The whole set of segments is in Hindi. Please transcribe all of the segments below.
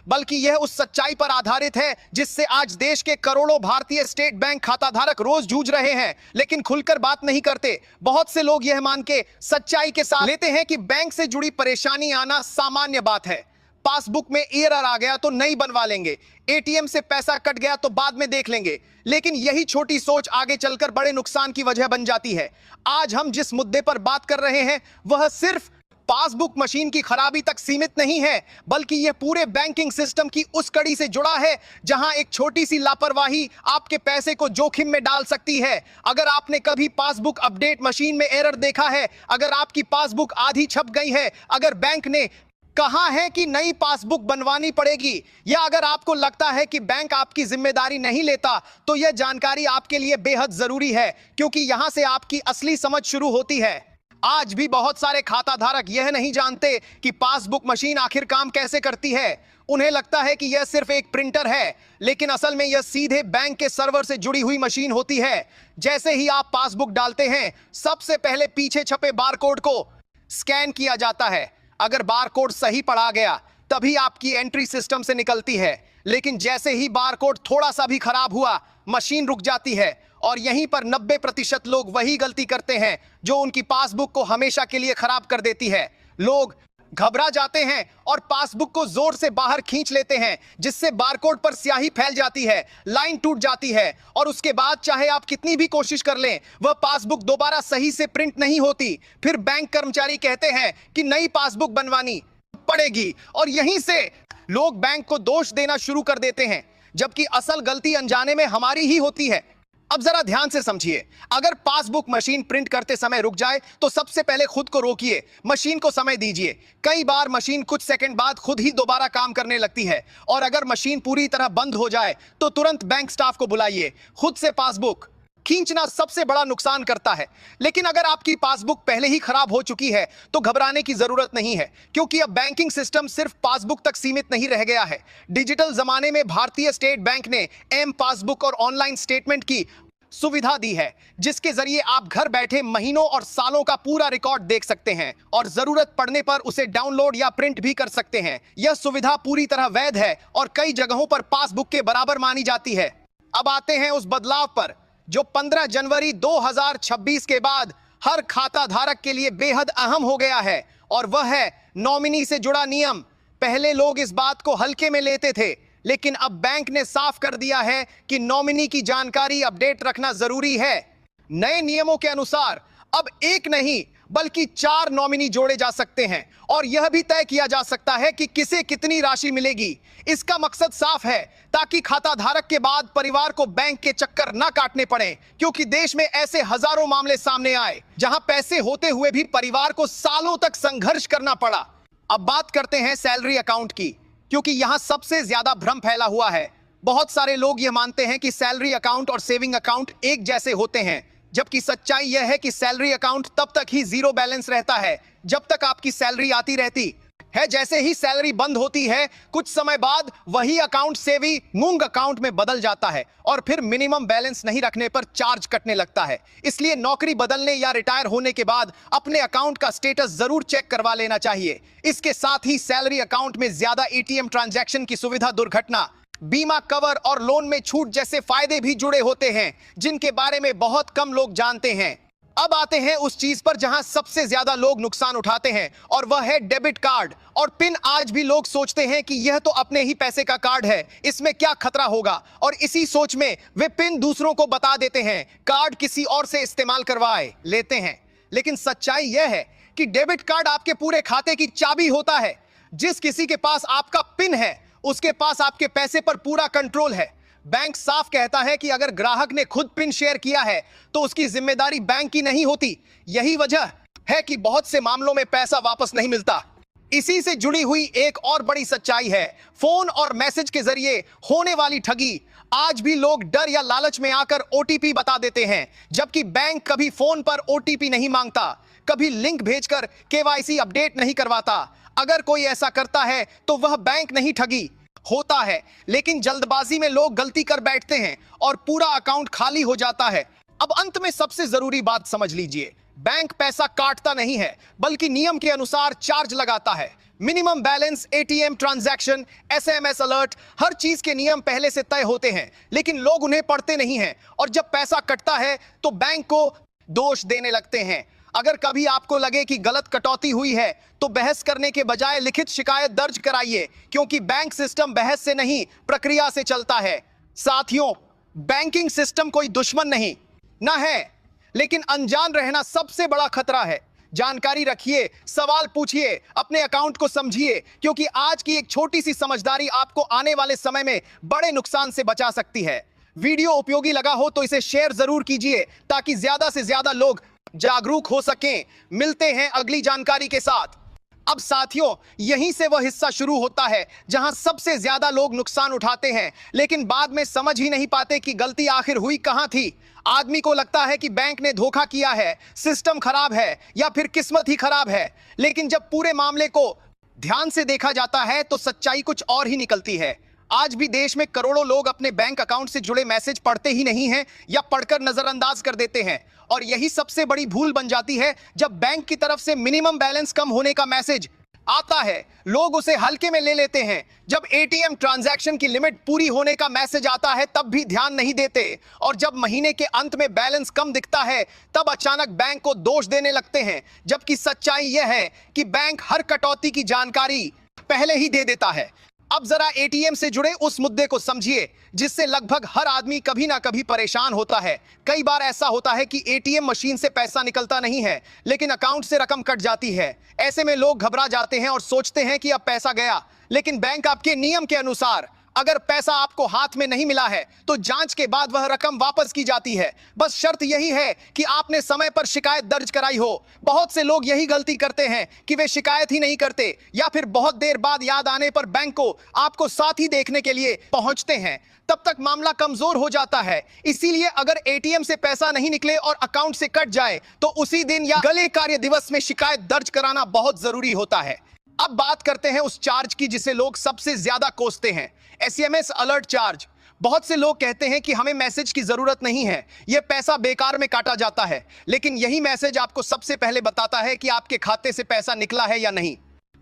बल्कि यह उस सच्चाई पर आधारित है जिससे आज देश के करोड़ों भारतीय स्टेट बैंक खाताधारक रोज जूझ रहे हैं, लेकिन खुलकर बात नहीं करते। बहुत से लोग यह मान के सच्चाई के साथ लेते हैं कि बैंक से जुड़ी परेशानी आना सामान्य बात है। पासबुक में एरर आ गया तो नई बनवा लेंगे, एटीएम से पैसा कट गया तो बाद में देख लेंगे। लेकिन यही छोटी सोच आगे चलकर बड़े नुकसान की वजह बन जाती है। आज हम जिस मुद्दे पर बात कर रहे हैं वह सिर्फ पासबुक मशीन की खराबी तक सीमित नहीं है, बल्कि यह पूरे बैंकिंग सिस्टम की उस कड़ी से जुड़ा है जहां एक छोटी सी लापरवाही आपके पैसे को जोखिम में डाल सकती है। अगर आपने कभी पासबुक अपडेट मशीन में एरर देखा है, अगर आपकी पासबुक आधी छप गई है, अगर बैंक ने कहा है कि नई पासबुक बनवानी पड़ेगी, या अगर आपको लगता है कि बैंक आपकी जिम्मेदारी नहीं लेता, तो यह जानकारी आपके लिए बेहद जरूरी है, क्योंकि यहां से आपकी असली समझ शुरू होती है। आज भी बहुत सारे खाताधारक यह नहीं जानते कि पासबुक मशीन आखिर काम कैसे करती है। उन्हें लगता है कि यह सिर्फ एक प्रिंटर है, लेकिन असल में यह सीधे बैंक के सर्वर से जुड़ी हुई मशीन होती है। जैसे ही आप पासबुक डालते हैं, सबसे पहले पीछे छपे बारकोड को स्कैन किया जाता है। अगर बारकोड सही पढ़ा गया तभी आपकी एंट्री सिस्टम से निकलती है, लेकिन जैसे ही बारकोड थोड़ा सा भी खराब हुआ, मशीन रुक जाती है। और यहीं पर 90% लोग वही गलती करते हैं जो उनकी पासबुक को हमेशा के लिए खराब कर देती है। लोग घबरा जाते हैं और पासबुक को जोर से बाहर खींच लेते हैं, जिससे बारकोड पर स्याही फैल जाती है, लाइन टूट जाती है, और उसके बाद चाहे आप कितनी भी कोशिश कर लें, वह पासबुक दोबारा सही से प्रिंट नहीं होती। फिर बैंक कर्मचारी कहते हैं कि नई पासबुक बनवानी पड़ेगी, और यहीं से लोग बैंक को दोष देना शुरू कर देते हैं, जबकि असल गलती अनजाने में हमारी ही होती है। अब जरा ध्यान से समझिए, अगर पासबुक मशीन प्रिंट करते समय रुक जाए तो सबसे पहले खुद को रोकिए, मशीन को समय दीजिए। कई बार मशीन कुछ सेकंड बाद खुद ही दोबारा काम करने लगती है, और अगर मशीन पूरी तरह बंद हो जाए तो तुरंत बैंक स्टाफ को बुलाइए। खुद से पासबुक खींचना सबसे बड़ा नुकसान करता है, लेकिन अगर आपकी पासबुक पहले ही खराब हो चुकी है तो घबराने की जरूरत नहीं है, क्योंकि अब बैंकिंग सिस्टम सिर्फ पासबुक तक सीमित नहीं रह गया है। डिजिटल जमाने में भारतीय स्टेट बैंक ने एम पासबुक और ऑनलाइन स्टेटमेंट की सुविधा दी है, जिसके जरिए आप घर बैठे महीनों और सालों का पूरा रिकॉर्ड देख सकते हैं और जरूरत पड़ने पर उसे डाउनलोड या प्रिंट भी कर सकते हैं। यह सुविधा पूरी तरह वैध है और कई जगहों पर पासबुक के बराबर मानी जाती है। अब आते हैं उस बदलाव पर जो 15 जनवरी 2026 के बाद हर खाता धारक के लिए बेहद अहम हो गया है, और वह है नॉमिनी से जुड़ा नियम। पहले लोग इस बात को हल्के में लेते थे, लेकिन अब बैंक ने साफ कर दिया है कि नॉमिनी की जानकारी अपडेट रखना जरूरी है। नए नियमों के अनुसार अब एक नहीं बल्कि 4 नॉमिनी जोड़े जा सकते हैं, और यह भी तय किया जा सकता है कि किसे कितनी राशि मिलेगी। इसका मकसद साफ है, ताकि खाता धारक के बाद परिवार को बैंक के चक्कर न काटने पड़े, क्योंकि देश में ऐसे हजारों मामले सामने आए जहां पैसे होते हुए भी परिवार को सालों तक संघर्ष करना पड़ा। अब बात करते हैं सैलरी अकाउंट की, क्योंकि यहां सबसे ज्यादा भ्रम फैला हुआ है। बहुत सारे लोग यह मानते हैं कि सैलरी अकाउंट और सेविंग अकाउंट एक जैसे होते हैं, जबकि सच्चाई यह है कि सैलरी अकाउंट तब तक ही जीरो बैलेंस रहता है जब तक आपकी सैलरी आती रहती है। जैसे ही सैलरी बंद होती है, कुछ समय बाद वही अकाउंट सेविंग अकाउंट में बदल जाता है, और फिर मिनिमम बैलेंस नहीं रखने पर चार्ज कटने लगता है। इसलिए नौकरी बदलने या रिटायर होने के बाद अपने अकाउंट का स्टेटस जरूर चेक करवा लेना चाहिए। इसके साथ ही सैलरी अकाउंट में ज्यादा एटीएम ट्रांजैक्शन की सुविधा, दुर्घटना बीमा कवर और लोन में छूट जैसे फायदे भी जुड़े होते हैं, जिनके बारे में बहुत कम लोग जानते हैं। अब आते हैं उस चीज पर जहां सबसे ज्यादा लोग नुकसान उठाते हैं, और वह है डेबिट कार्ड और पिन। आज भी लोग सोचते हैं कि यह तो अपने ही पैसे का कार्ड है, इसमें क्या खतरा होगा, और इसी सोच में वे पिन दूसरों को बता देते हैं, कार्ड किसी और से इस्तेमाल करवाए लेते हैं। लेकिन सच्चाई यह है कि डेबिट कार्ड आपके पूरे खाते की चाबी होता है। जिस किसी के पास आपका पिन है, उसके पास आपके पैसे पर पूरा कंट्रोल है। बैंक साफ कहता है कि अगर ग्राहक ने खुद पिन शेयर किया है तो उसकी जिम्मेदारी बैंक की नहीं होती। यही वजह है कि बहुत से मामलों में पैसा वापस नहीं मिलता। इसी से जुड़ी हुई एक और बड़ी सच्चाई है फोन और मैसेज के जरिए होने वाली ठगी। आज भी लोग डर या लालच में आकर ओटीपी बता देते हैं, जबकि बैंक कभी फोन पर ओटीपी नहीं मांगता, कभी लिंक भेजकर केवाईसी अपडेट नहीं करवाता। अगर कोई ऐसा करता है तो वह बैंक नहीं, ठगी होता है। लेकिन जल्दबाजी में लोग गलती कर बैठते हैं और पूरा अकाउंट खाली हो जाता है। अब अंत में सबसे जरूरी बात समझ लीजिए, बैंक पैसा काटता नहीं है, बल्कि नियम के अनुसार चार्ज लगाता है। Minimum balance, ATM transaction, SMS alert, हर चीज के नियम पहले से तय होते हैं, लेकिन लोग उन्हें पढ़ते नहीं हैं और जब पैसा कटता है तो बैंक को दोष देने लगते हैं। अगर कभी आपको लगे कि गलत कटौती हुई है तो बहस करने के बजाय लिखित शिकायत दर्ज कराइए, क्योंकि बैंक सिस्टम बहस से नहीं, प्रक्रिया से चलता है। साथियों, बैंकिंग सिस्टम कोई दुश्मन नहीं ना है, लेकिन अनजान रहना सबसे बड़ा खतरा है। जानकारी रखिए, सवाल पूछिए, अपने अकाउंट को समझिए, क्योंकि आज की एक छोटी सी समझदारी आपको आने वाले समय में बड़े नुकसान से बचा सकती है। वीडियो उपयोगी लगा हो तो इसे शेयर जरूर कीजिए ताकि ज्यादा से ज्यादा लोग जागरूक हो सकें। मिलते हैं अगली जानकारी के साथ। अब साथियों, यहीं से वह हिस्सा शुरू होता है जहां सबसे ज्यादा लोग नुकसान उठाते हैं, लेकिन बाद में समझ ही नहीं पाते कि गलती आखिर हुई कहां थी। आदमी को लगता है कि बैंक ने धोखा किया है, सिस्टम खराब है या फिर किस्मत ही खराब है, लेकिन जब पूरे मामले को ध्यान से देखा जाता है तो सच्चाई कुछ और ही निकलती है। आज भी देश में करोड़ों लोग अपने बैंक अकाउंट से जुड़े मैसेज पढ़ते ही नहीं हैं या पढ़कर नजरअंदाज कर देते हैं, और यही सबसे बड़ी भूल बन जाती है। जब बैंक की तरफ से मिनिमम बैलेंस कम होने का मैसेज आता है, लोग उसे हल्के में ले लेते हैं। जब एटीएम ट्रांजैक्शन की लिमिट पूरी होने का मैसेज आता है तब भी ध्यान नहीं देते, और जब महीने के अंत में बैलेंस कम दिखता है तब अचानक बैंक को दोष देने लगते हैं, जबकि सच्चाई यह है कि बैंक हर कटौती की जानकारी पहले ही दे देता है। अब जरा एटीएम से जुड़े उस मुद्दे को समझिए जिससे लगभग हर आदमी कभी ना कभी परेशान होता है। कई बार ऐसा होता है कि एटीएम मशीन से पैसा निकलता नहीं है, लेकिन अकाउंट से रकम कट जाती है। ऐसे में लोग घबरा जाते हैं और सोचते हैं कि अब पैसा गया, लेकिन बैंक आपके नियम के अनुसार अगर पैसा आपको हाथ में नहीं मिला है तो जांच के बाद वह रकम वापस की जाती है। बस शर्त यही है कि आपने समय पर शिकायत दर्ज कराई हो। बहुत से लोग यही गलती करते हैं कि वे शिकायत ही नहीं करते, या फिर बहुत देर बाद याद आने पर बैंक को आपको साथ ही देखने के लिए पहुंचते हैं। तब तक मामला कमजोर हो जाता है। इसीलिए अगर एटीएम से पैसा नहीं निकले और अकाउंट से कट जाए तो उसी दिन या अगले कार्य दिवस में शिकायत दर्ज कराना बहुत जरूरी होता है। अब बात करते हैं उस चार्ज की जिसे लोग सबसे ज्यादा कोसते हैं, एसएमएस अलर्ट चार्ज। बहुत से लोग कहते हैं कि हमें मैसेज की जरूरत नहीं है, यह पैसा बेकार में काटा जाता है, लेकिन यही मैसेज आपको सबसे पहले बताता है कि आपके खाते से पैसा निकला है या नहीं।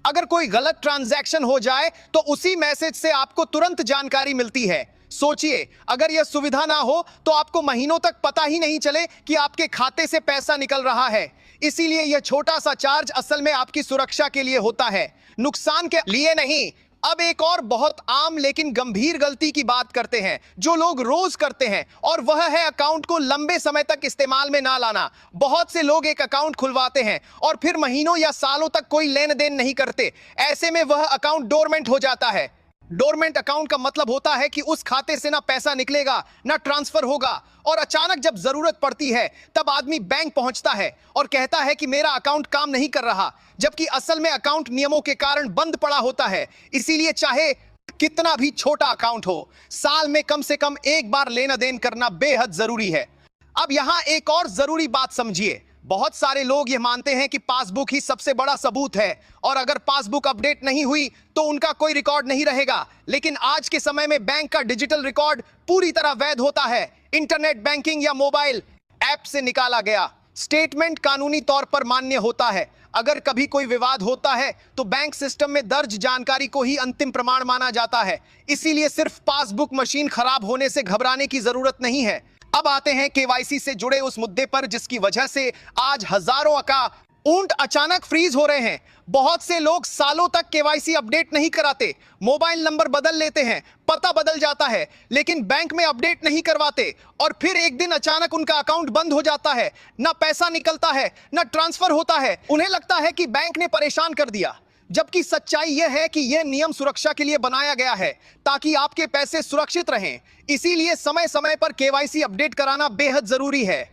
अगर कोई गलत ट्रांजैक्शन हो जाए तो उसी मैसेज से आपको तुरंत जानकारी मिलती है। सोचिए, अगर यह सुविधा ना हो तो आपको महीनों तक पता ही नहीं चले कि आपके खाते से पैसा निकल रहा है। इसीलिए यह छोटा सा चार्ज असल में आपकी सुरक्षा के लिए होता है, नुकसान के लिए नहीं। अब एक और बहुत आम लेकिन गंभीर गलती की बात करते हैं जो लोग रोज करते हैं, और वह है अकाउंट को लंबे समय तक इस्तेमाल में ना लाना। बहुत से लोग एक अकाउंट खुलवाते हैं और फिर महीनों या सालों तक कोई लेन देन नहीं करते। ऐसे में वह अकाउंट डोरमेंट हो जाता है। डोरमेंट अकाउंट का मतलब होता है कि उस खाते से ना पैसा निकलेगा ना ट्रांसफर होगा, और अचानक जब जरूरत पड़ती है तब आदमी बैंक पहुंचता है और कहता है कि मेरा अकाउंट काम नहीं कर रहा, जबकि असल में अकाउंट नियमों के कारण बंद पड़ा होता है। इसीलिए चाहे कितना भी छोटा अकाउंट हो, साल में कम से कम एक बार लेना देन करना बेहद जरूरी है। अब यहां एक और जरूरी बात समझिए। बहुत सारे लोग यह मानते हैं कि पासबुक ही सबसे बड़ा सबूत है, और अगर पासबुक अपडेट नहीं हुई तो उनका कोई रिकॉर्ड नहीं रहेगा। लेकिन आज के समय में बैंक का डिजिटल रिकॉर्ड पूरी तरह वैध होता है। इंटरनेट बैंकिंग या मोबाइल ऐप से निकाला गया स्टेटमेंट कानूनी तौर पर मान्य होता है। अगर कभी कोई विवाद होता है तो बैंक सिस्टम में दर्ज जानकारी को ही अंतिम प्रमाण माना जाता है। इसीलिए सिर्फ पासबुक मशीन खराब होने से घबराने की जरूरत नहीं है। अब आते हैं केवाईसी से जुड़े उस मुद्दे पर जिसकी वजह से आज हजारों अकाउंट अचानक फ्रीज हो रहे हैं। बहुत से लोग सालों तक केवाईसी अपडेट नहीं कराते, मोबाइल नंबर बदल लेते हैं, पता बदल जाता है, लेकिन बैंक में अपडेट नहीं करवाते, और फिर एक दिन अचानक उनका अकाउंट बंद हो जाता है। ना पैसा निकलता है, ना ट्रांसफर होता है। उन्हें लगता है कि बैंक ने परेशान कर दिया, जबकि सच्चाई यह है कि यह नियम सुरक्षा के लिए बनाया गया है ताकि आपके पैसे सुरक्षित रहें। इसीलिए समय समय पर केवाईसी अपडेट कराना बेहद जरूरी है।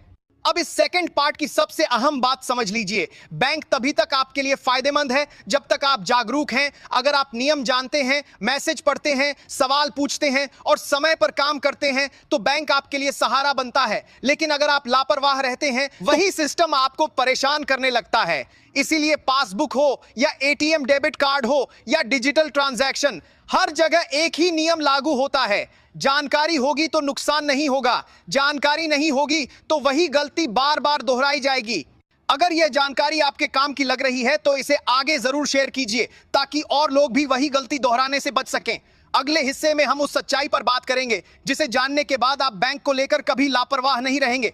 अब इस सेकंड पार्ट की सबसे अहम बात समझ लीजिए। बैंक तभी तक आपके लिए फायदेमंद है जब तक आप जागरूक हैं। अगर आप नियम जानते हैं, मैसेज पढ़ते हैं, सवाल पूछते हैं और समय पर काम करते हैं तो बैंक आपके लिए सहारा बनता है। लेकिन अगर आप लापरवाह रहते हैं, वही सिस्टम आपको परेशान करने लगता है। इसीलिए पासबुक हो या एटीएम डेबिट कार्ड हो या डिजिटल ट्रांजैक्शन, हर जगह एक ही नियम लागू होता है। जानकारी होगी तो नुकसान नहीं होगा, जानकारी नहीं होगी तो वही गलती बार बार दोहराई जाएगी। अगर यह जानकारी आपके काम की लग रही है तो इसे आगे जरूर शेयर कीजिए ताकि और लोग भी वही गलती दोहराने से बच सकें। अगले हिस्से में हम उस सच्चाई पर बात करेंगे जिसे जानने के बाद आप बैंक को लेकर कभी लापरवाह नहीं रहेंगे।